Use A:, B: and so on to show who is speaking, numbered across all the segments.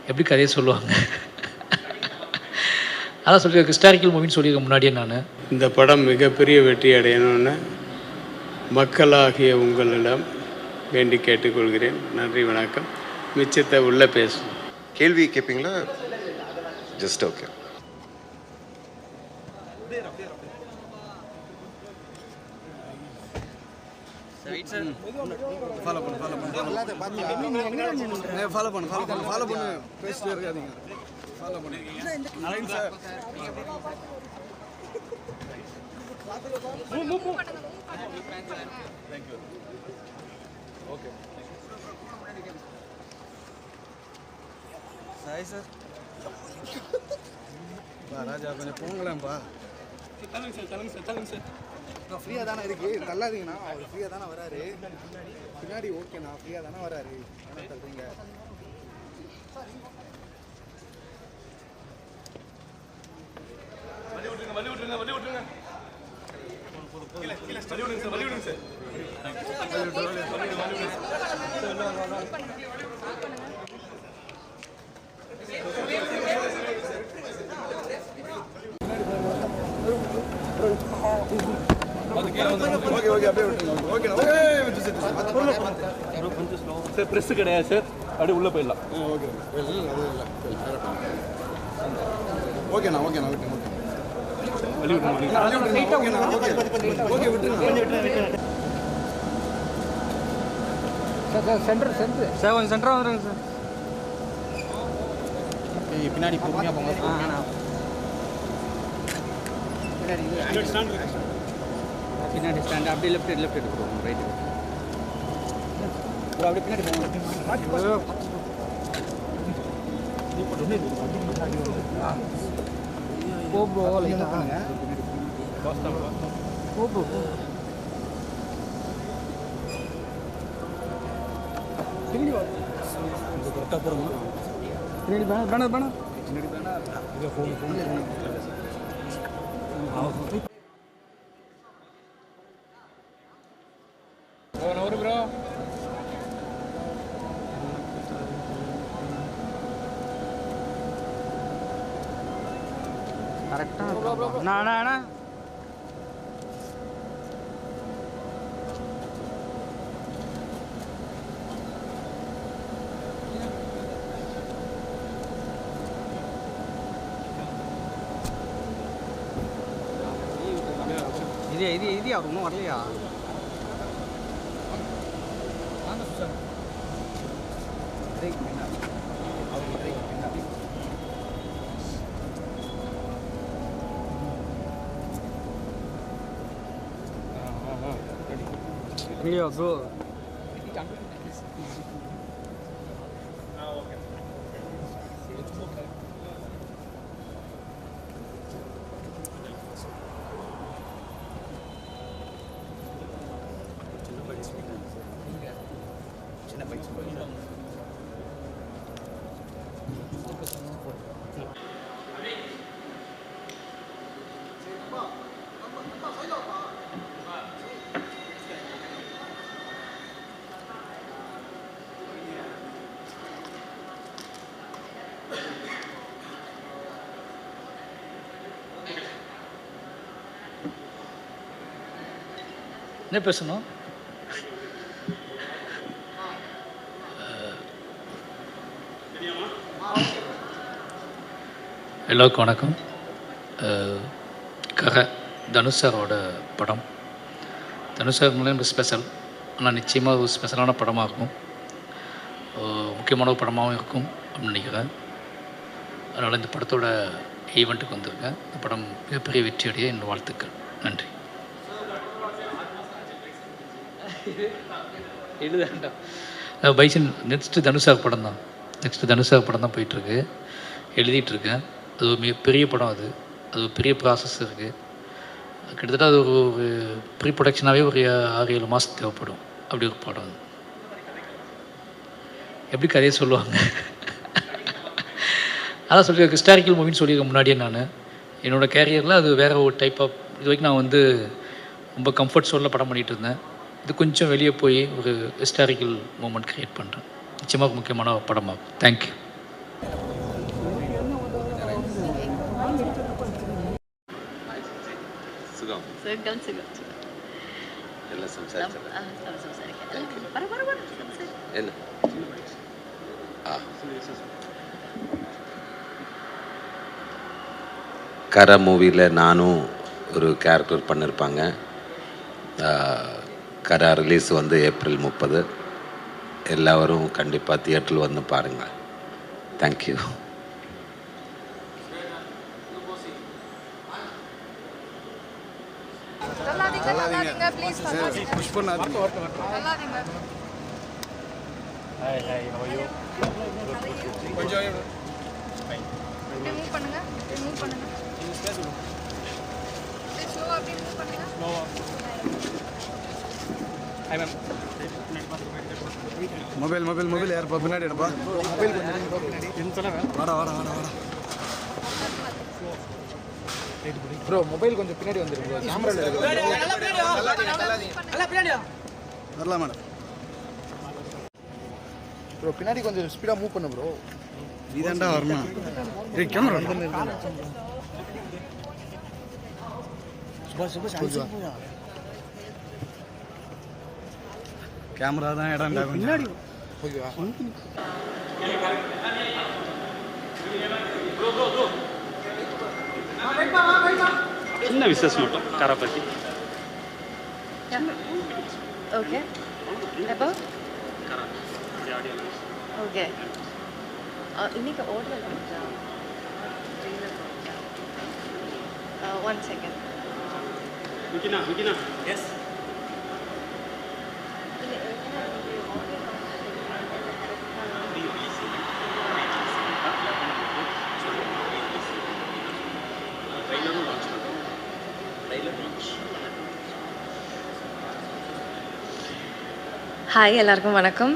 A: எப்படி கதையை சொல்லுவாங்க. அதான் சொல்லி ஹிஸ்டாரிக்கல் மூவின்னு சொல்லியிருக்க முன்னாடியே நான்.
B: இந்த படம் மிகப்பெரிய வெற்றி அடையணும்னு மக்களாகிய உங்களிடம் வேண்டி கேட்டுக்கொள்கிறேன். நன்றி, வணக்கம். மிச்சத்தை உள்ளே பேசும்.
C: கேள்வி கேட்பீங்களா? Just okay.
D: ஃபாலோ பண்ணு பேசிட்டே இருக்காதீங்க. ஃபாலோ பண்ணு align sir. Thank you. Okay Sai sir. Raja கொஞ்சம் போங்களேன்ப்பா. நான் ஃப்ரீயாக தானே இருக்கு, தள்ளாதீங்கண்ணா. அவர் ஃப்ரீயாக தானே வராரு பின்னாடி. ஓகேண்ணா, ஃப்ரீயாக தானே வராரு, என்ன தள்ளுறீங்க?
E: சார் ப்ரெஸ் கிடையாது சார், அப்படியே உள்ளே போயிடலாம்.
D: ஓகேண்ணா ஓகேண்ணா ஓகே
A: சென்டர் சார், கொஞ்சம் சென்டராக வந்துடுங்க சார். பின்னாடி பொறுமையாக போங்க. பின்னாடி ஸ்டாண்ட் அப்படியே லெஃப்ட் எடுத்துருவோம், ரைட் அப்படியே பின்னாடி போங்க. கரெக்டாக அண்ணா இது அவர் ஒன்றும் வரலையா? இல்லையா ப்ரோ? என்ன பேசணும்? எல்லாருக்கும் வணக்கம். தனுஷ் சாரோட படம். தனுஷ் சார் மூலம் ஸ்பெஷல், ஆனால் நிச்சயமாக ஒரு ஸ்பெஷலான படமாக இருக்கும், முக்கியமான ஒரு படமாகவும் இருக்கும் அப்படின்னு நினைக்கிறேன். அதனால் இந்த படத்தோட ஈவெண்ட்டுக்கு வந்திருக்கேன். இந்த படம் மிகப்பெரிய வெற்றியடைய என் வாழ்த்துக்கள். நன்றி. எழுதாண்டா பைசன் நெக்ஸ்ட்டு தனுஷாக படம் தான் போயிட்டுருக்கு, எழுதிட்டுருக்கேன். அது ஒரு மிகப்பெரிய படம். அது ஒரு பெரிய ப்ராசஸ் இருக்குது. கிட்டத்தட்ட அது ஒரு ப்ரீ ப்ரொடக்ஷனாகவே ஒரு 6-7 மாதம் தேவைப்படும். அப்படி ஒரு படம். அது எப்படி கதையை சொல்லுவாங்க. அதான் சொல்லி ஹிஸ்டாரிக்கல் மூவின்னு சொல்லியிருக்க முன்னாடியே நான். என்னோடய கேரியரில் அது வேறு ஒரு டைப் ஆஃப், இது வரைக்கும் நான் வந்து ரொம்ப கம்ஃபர்ட் ஜோனில் படம் பண்ணிகிட்டு இருந்தேன். இது கொஞ்சம் வெளியே போய் ஒரு ஹிஸ்டாரிக்கல் மூமெண்ட் க்ரியேட் பண்ணுறேன். நிச்சயமாக முக்கியமான படமாகும். தேங்க்யூ.
C: സുഖം
F: സുഖം സുഖം
C: എല്ലാം സംസാരിച്ചു என்ன கரா மூவியில் நானும் ஒரு கேரக்டர் பண்ணியிருப்பாங்க. கரா ரிலீஸ் வந்து ஏப்ரல் 30. எல்லாரும் கண்டிப்பாக தியேட்டரில் வந்து பாருங்கள். தேங்க்யூ.
D: புஷ் பண்ணாதீங்க. கொஞ்சம்
G: மூவ் பண்ணுங்க மூவ் பண்ணுங்க ஸ்லோவா அப்படியே மூவ் பண்ணுங்க ஸ்லோவா
E: ஹாய் மேம்
D: மொபைல் யாருப்பா பின்னாடி எடுப்பா மொபைல் கொஞ்சம் வாடா ப்ரோ மொபைல் கொஞ்சம் பின்னாடி வந்துருக்கு கேமரால வரலாம் மேடம் ப்ரோ பின்னாடி கொஞ்சம் ஸ்பீடாக மூவ் பண்ணு ப்ரோ நீதாண்டா வரணும் கேமரா கேமரா தான் இடம்டா பின்னாடி
E: சின்ன விசேஷம் மட்டும் காரை பற்றி.
F: ஓகே அப்போ ஓகே இன்னைக்கு ஆடியோ லான்ச்சா ட்ரெய்லர் லான்ச்சா 1 செகண்ட்
E: விக்கினா எஸ்
F: ஹாய் எல்லாருக்கும் வணக்கம்.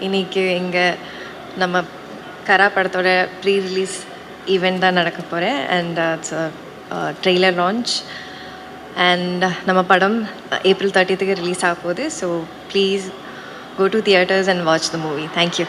F: இன்னைக்கு இங்கே நம்ம கரா படத்தோட ப்ரீ ரிலீஸ் ஈவெண்ட் தான் நடக்க போகிறேன். And it's trailer launch. And நம்ம படம் ஏப்ரல் 30க்கு ரிலீஸ் ஆக போகுது. So please go to theatres and watch the movie. Thank you.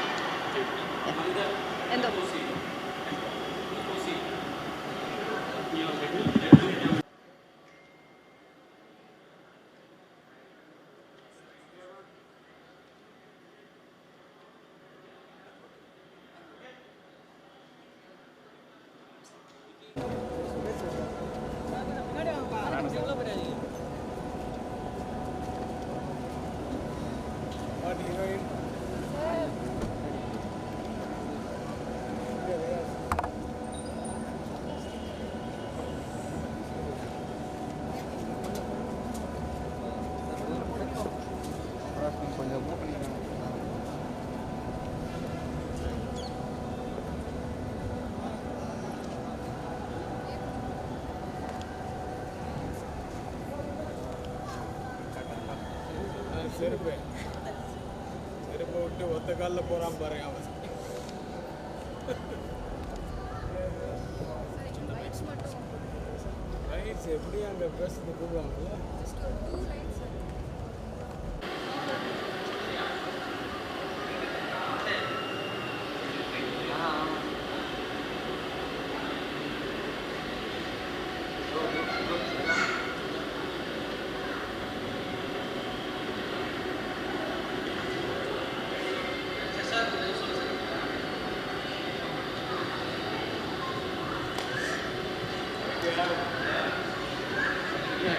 B: செருப்பு விட்டு ஒத்த காலில் போகிறான் பாருங்க அவன். ரைட்ஸ் எப்படி அங்கே பேசுறது கூடுவாங்கல்ல.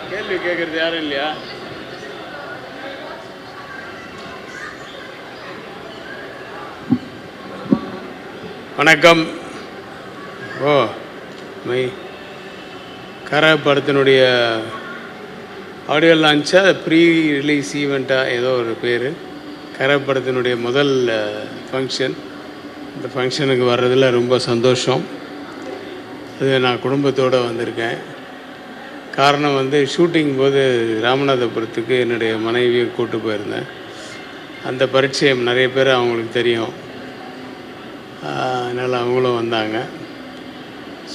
B: கேள்வி கேட்குறது யாரும் இல்லையா? வணக்கம். மை கரா படத்தினுடைய ஆடியோ லான்ச்சா ப்ரீ ரிலீஸ் ஈவெண்ட்டாக ஏதோ ஒரு பேர். கரா படத்தினுடைய முதல் ஃபங்க்ஷன். இந்த ஃபங்க்ஷனுக்கு வர்றதில் ரொம்ப சந்தோஷம். அது நான் குடும்பத்தோடு வந்திருக்கேன். காரணம் வந்து ஷூட்டிங் போது ராமநாதபுரத்துக்கு என்னுடைய மனைவியை கூப்பிட்டு போயிருந்தேன். அந்த பரிச்சயம் நிறைய பேர் அவங்களுக்கு தெரியும். அதனால் அவங்களும் வந்தாங்க.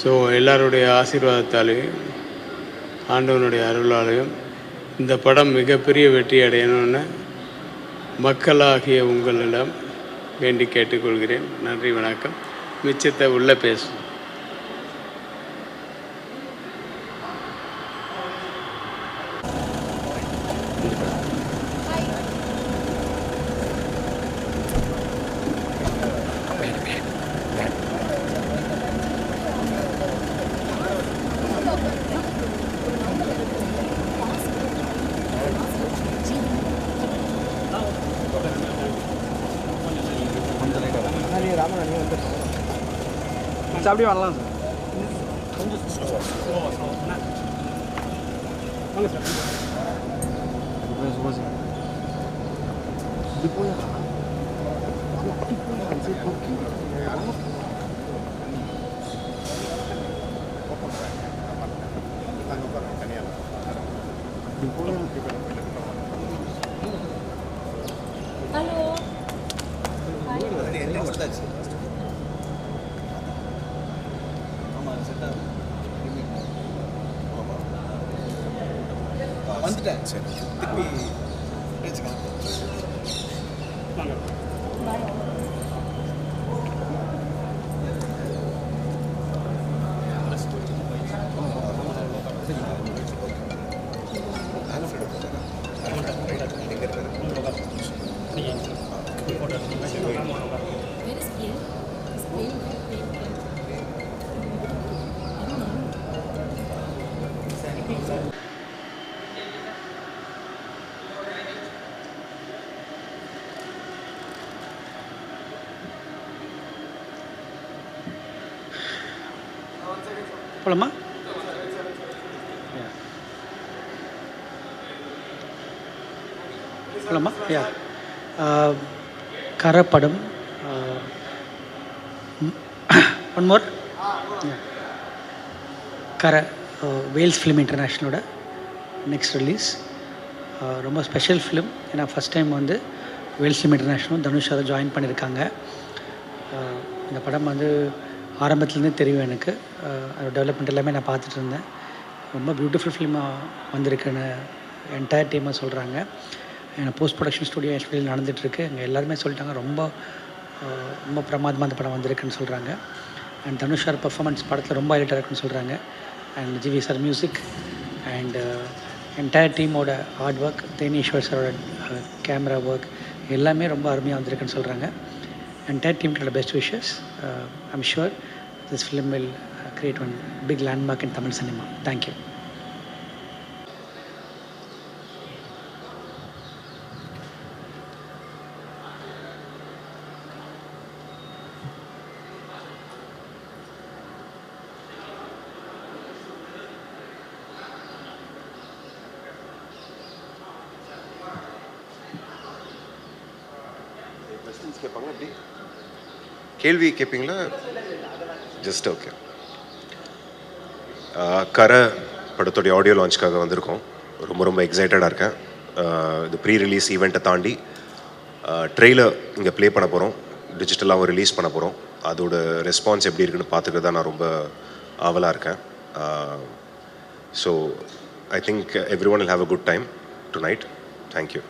B: ஸோ எல்லாருடைய ஆசீர்வாதத்தாலையும் ஆண்டவனுடைய அருளாலையும் இந்த படம் மிகப்பெரிய வெற்றி அடையணும்னு மக்களாகிய உங்களிடம் வேண்டி கேட்டுக்கொள்கிறேன். நன்றி, வணக்கம். மிச்சத்தை உள்ளே பேசும்.
D: சார் அப்படியே வரலாம் சார். வாங்க சார். இப்படி போயா வந்துட்டேன். சரி திருப்பி பேசிக்கலாம்.
H: போலாமா? போலாமா? யா கரை படம் ஒன் மோர் கரை வேல்ஸ் ஃபிலிம் இன்டர்நேஷ்னலோட நெக்ஸ்ட் ரிலீஸ். ரொம்ப ஸ்பெஷல் ஃபிலிம். ஏன்னா ஃபஸ்ட் டைம் வந்து வேல்ஸ் ஃபிலிம் இன்டர்நேஷ்னல் தனுஷ் அதை ஜாயின் பண்ணியிருக்காங்க. இந்த படம் வந்து ஆரம்பத்துலேருந்தே தெரியும் எனக்கு. அதோட டெவலப்மெண்ட் எல்லாமே நான் பார்த்துட்டு இருந்தேன். ரொம்ப பியூட்டிஃபுல் ஃபிலிமாக வந்திருக்குன்னு என்டையர் டீமாக சொல்கிறாங்க. ஏன்னா போஸ்ட் ப்ரொடக்ஷன் ஸ்டுடியோ எஸ்பியில் நடந்துகிட்ருக்கு. அங்கே எல்லாருமே சொல்லிட்டாங்க ரொம்ப ரொம்ப பிரமாதமாக அந்த படம் வந்திருக்குன்னு சொல்கிறாங்க. அண்ட் தனுஷ் சார் பர்ஃபார்மன்ஸ் படத்தில் ரொம்ப ஹைலைட்டாக இருக்குன்னு சொல்கிறாங்க. And GV sir music and entire டீமோட ஹார்ட் ஒர்க், தேனீஸ்வர் சாரோட கேமரா ஒர்க் எல்லாமே ரொம்ப அருமையாக வந்திருக்குன்னு சொல்கிறாங்க. Entire team to the best wishes. I'm sure this film will create one big landmark in Tamil cinema. Thank you.
I: கேட்பாங்க. அப்படி கேள்வி கேட்பீங்களா? Just okay. கரை படத்துடைய ஆடியோ லான்ச்சுக்காக வந்திருக்கோம். ரொம்ப ரொம்ப எக்ஸைட்டடாக இருக்கேன். இது ப்ரீ ரிலீஸ் ஈவெண்ட்டை தாண்டி ட்ரெய்லர் இங்கே ப்ளே பண்ண போகிறோம், டிஜிட்டலாகவும் ரிலீஸ் பண்ண போகிறோம். அதோட ரெஸ்பான்ஸ் எப்படி இருக்குன்னு பார்த்துட்டு தான் நான் ரொம்ப ஆவலாக இருக்கேன். So I think every one will have a good time to night. Thank you.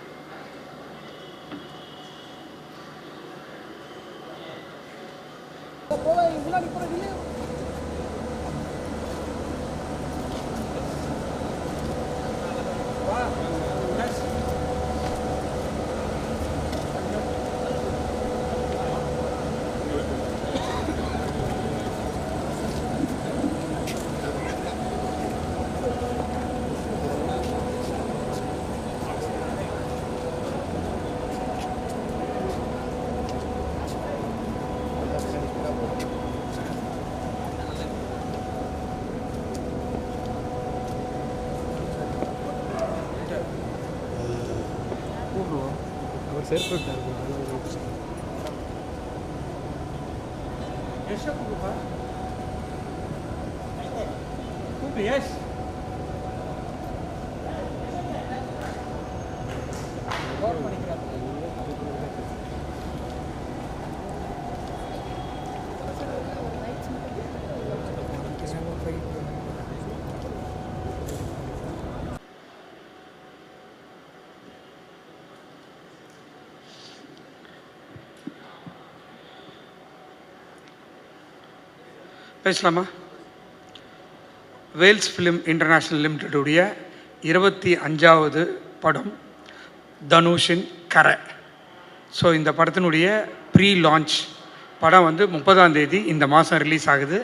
J: பேசலாமா? வேல்ஸ் ஃபிலிம் இன்டர்நேஷ்னல் லிமிடெடுடைய 25வது படம் தனுஷின் கரை. ஸோ இந்த படத்தினுடைய ப்ரீ லான்ச் படம் வந்து 30ஆம் தேதி இந்த மாதம் ரிலீஸ் ஆகுது.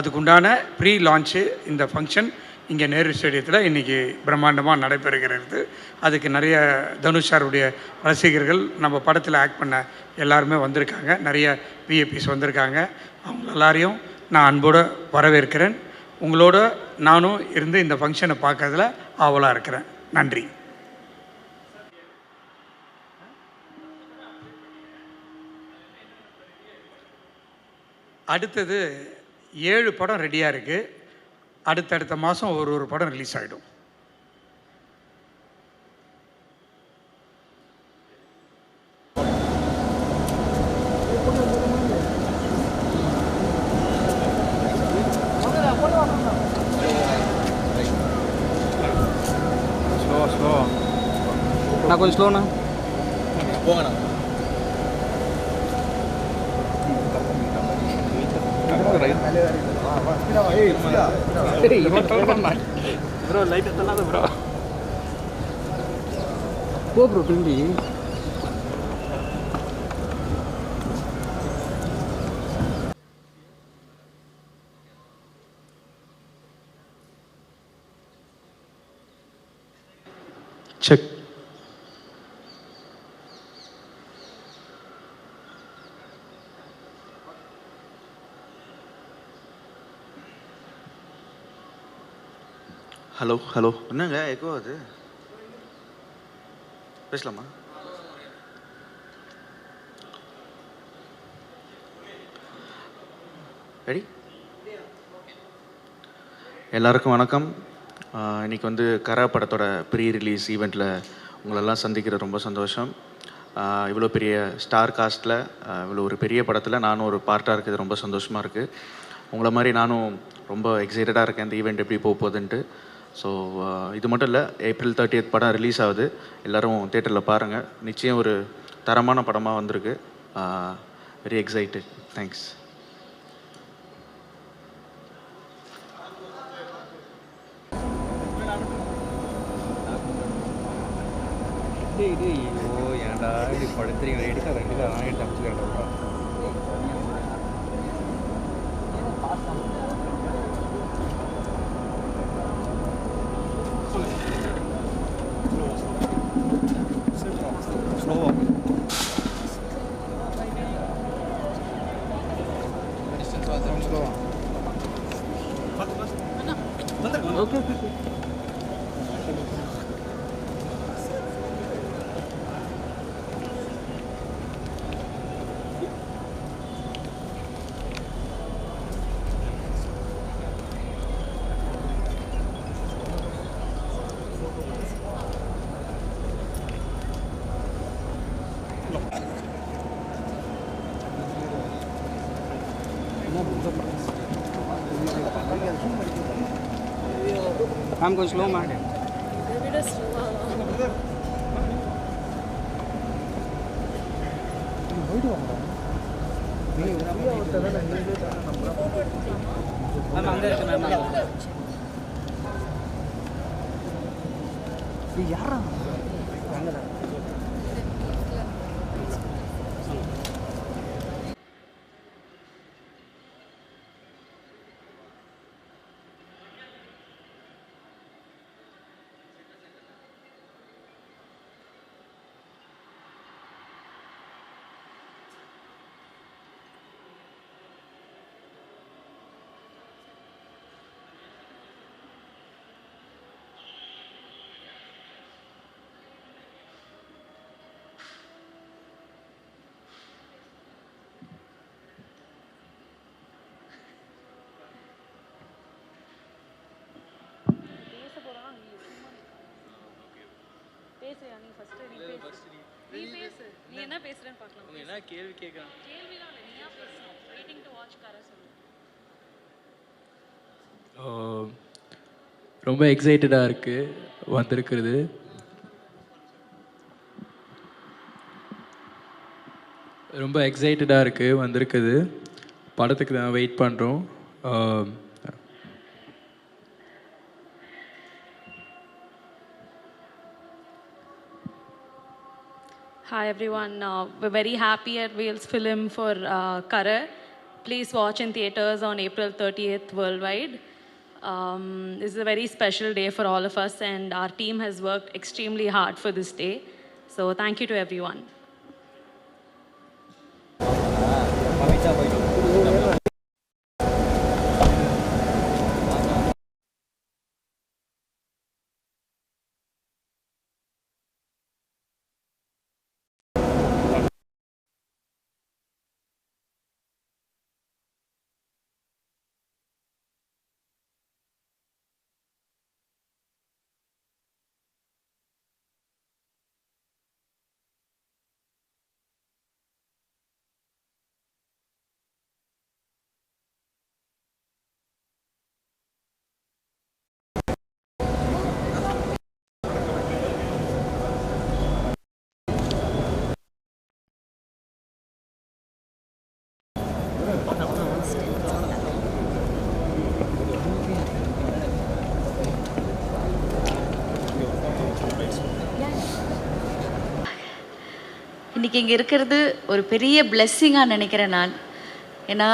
J: அதுக்குண்டான ப்ரீ லான்ச்சு இந்த ஃபங்க்ஷன் இங்கே நேரு ஸ்டேடியத்தில் இன்றைக்கி பிரம்மாண்டமாக நடைபெறுகிறது. அதுக்கு நிறைய தனுஷ் சாருடைய ரசிகர்கள் நம்ம படத்தில் ஆக்ட் பண்ண எல்லாருமே வந்திருக்காங்க. நிறைய விஐபிஸ் வந்திருக்காங்க. அவங்க எல்லாரையும் நான் அன்போடு வரவேற்கிறேன். உங்களோட நானும் இருந்து இந்த ஃபங்க்ஷனை பார்க்கறதுல ஆவலாக இருக்கிறேன். நன்றி. அடுத்தது 7 படம் ரெடியாக இருக்குது. அடுத்தடுத்த மாதம் ஒரு படம் ரிலீஸ் ஆகிடும்.
D: ஸ்லோ நான் கொஞ்சம் ஸ்லோண்ணா போங்கண்ணா.
E: ப்ரோ லைட் எத்தனாவது ப்ரோ
D: போ ப்ரோ பிண்டி
E: செக்.
D: ஹலோ ஹலோ என்னங்க எக்கோ அது பேசலாமா? ரெடி? எல்லாருக்கும் வணக்கம். இன்றைக்கி வந்து கரா படத்தோட ப்ரீ ரிலீஸ் ஈவெண்ட்டில் உங்களெல்லாம் சந்திக்கிற ரொம்ப சந்தோஷம். இவ்வளோ பெரிய ஸ்டார் காஸ்ட்டில் இவ்வளோ ஒரு பெரிய படத்தில் நானும் ஒரு பார்ட்டாக இருக்குது. ரொம்ப சந்தோஷமாக இருக்குது. உங்களை மாதிரி நானும் ரொம்ப எக்ஸைட்டடாக இருக்கேன் இந்த ஈவெண்ட் எப்படி போகுதுன்ட்டு. ஸோ இது மட்டும் இல்லை, ஏப்ரல் 30th படம் ரிலீஸ் ஆகுது. எல்லோரும் தேட்டரில் பாருங்கள். நிச்சயம் ஒரு தரமான படமாக வந்திருக்கு. Very excited. தேங்க்ஸ். ஏன்டா இப்படி படுத்துறீங்க? எடுக்க ரெண்டு நான் எடுத்து அமைச்சுக்கிறேன்.
E: ஓகே.
D: மேம் கொஞ்சம் ஸ்லோ மேம். யாரா
E: கேள்வி கேட்கலாம். ரொம்ப எக்ஸைட்டடாக இருக்குது வந்திருக்கிறது. ரொம்ப எக்ஸைட்டடாக இருக்குது வந்திருக்குது. படத்துக்கு தான் வெயிட் பண்ணுறோம்.
K: Hi everyone, we're very happy at Wales Film for Kara. Please watch in theatres on April 30th worldwide. This is a very special day for all of us, and our team has worked extremely hard for this day. So thank you to everyone.
L: இன்றைக்கி இங்கே இருக்கிறது ஒரு பெரிய பிளெஸ்ஸிங்காக நினைக்கிறேன் நான். ஏன்னா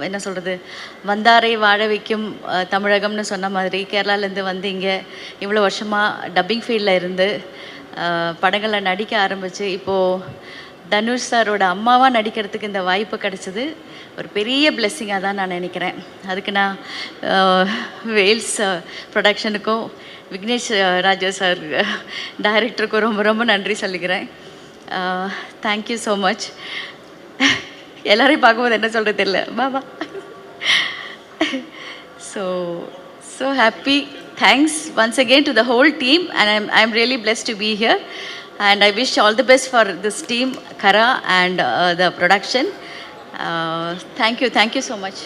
L: என்ன சொல்கிறது, வந்தாரை வாழ வைக்கும் தமிழகம்னு சொன்ன மாதிரி கேரளாலேருந்து வந்து இங்கே இவ்வளோ வருஷமாக டப்பிங் ஃபீல்டில் இருந்து படங்களில் நடிக்க ஆரம்பித்து இப்போது தனுஷ் சாரோட அம்மாவாக நடிக்கிறதுக்கு இந்த வாய்ப்பு கிடச்சிது ஒரு பெரிய பிளெஸ்ஸிங்காக தான் நான் நினைக்கிறேன். அதுக்கு நான் வேல்ஸ் ப்ரொடக்ஷனுக்கும் விக்னேஷ் ராஜா சார் டைரக்டருக்கும் ரொம்ப ரொம்ப நன்றி சொல்லிக்கிறேன். Thank you so much. எல்லோரையும் பார்க்கும்போது என்ன சொல்கிறது தெரியல. Baba. So happy. Thanks once again to the whole team, and I'm really blessed to be here, and I wish all the best for this team, Kara, and the production. Thank you so much.